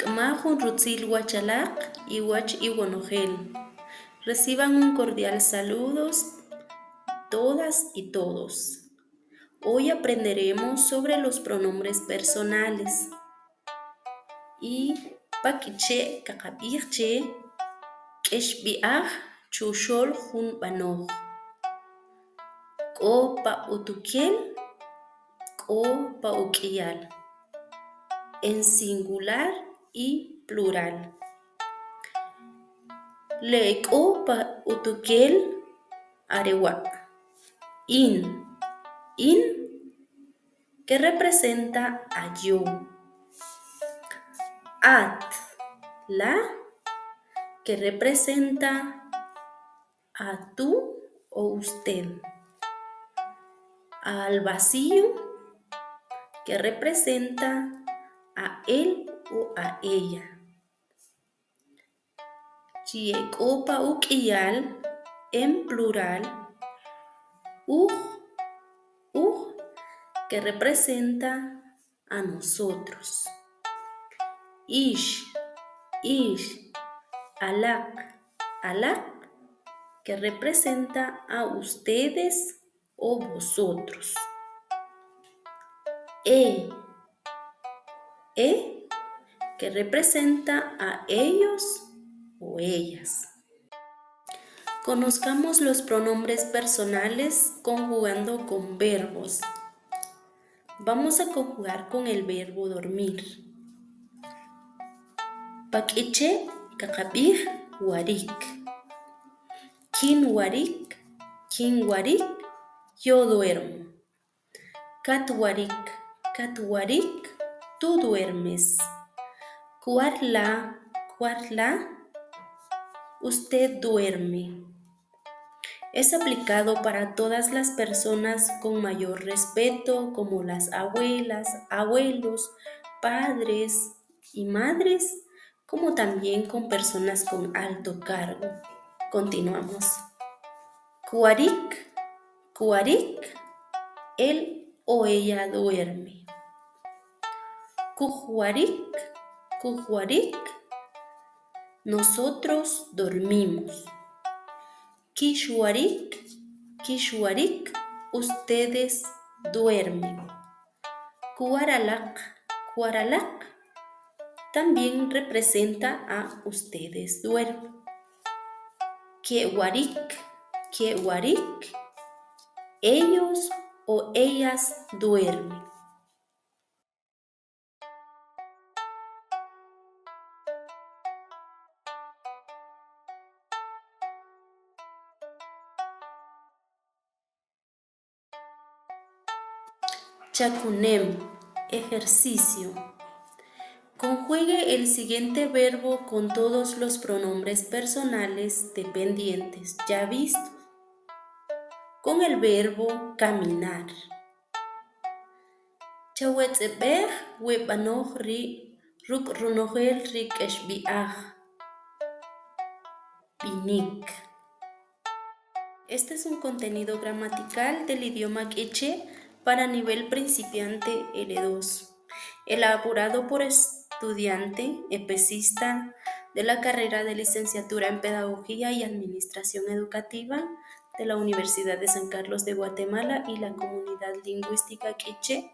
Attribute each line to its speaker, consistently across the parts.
Speaker 1: K'mahun Rutzil Huachalaq y Huach Iwonogel. Reciban un cordial saludos todas y todos. Hoy aprenderemos sobre los pronombres personales. Y pakiche kakabirche keshbiah chushol jun banoj. Ko pa utukiel, ko pa ukiyal. En singular y plural. Le ko pa utukiel arewa. In, que representa a yo. At, la, que representa a tú o usted. Al vacío, que representa a él o a ella. Chiekopa ukiyal, en plural. Que representa a nosotros. Ish, alak, que representa a ustedes o vosotros. Que representa a ellos o ellas. Conozcamos los pronombres personales conjugando con verbos. Vamos a conjugar con el verbo dormir. Pakiche kakabih warik. Kin warik, yo duermo. Kat warik, tú duermes. Kuarla, usted duerme. Es aplicado para todas las personas con mayor respeto, como las abuelas, abuelos, padres y madres, como también con personas con alto cargo. Continuamos. Kuarik, él o ella duerme. Kujuarik, nosotros dormimos. Kishwarik, ustedes duermen. Kuaralak, también representa a ustedes duermen. Kiewarik, ellos o ellas duermen. Chakunem, ejercicio. Conjugue el siguiente verbo con todos los pronombres personales dependientes ya vistos. Con el verbo caminar. Chawetzebeh webanoj ruk runojel rikeshbiah. Binik. Este es un contenido gramatical del idioma quiché para nivel principiante L2, elaborado por estudiante epecista de la carrera de licenciatura en Pedagogía y Administración Educativa de la Universidad de San Carlos de Guatemala y la Comunidad Lingüística Quiché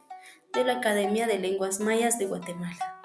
Speaker 1: de la Academia de Lenguas Mayas de Guatemala.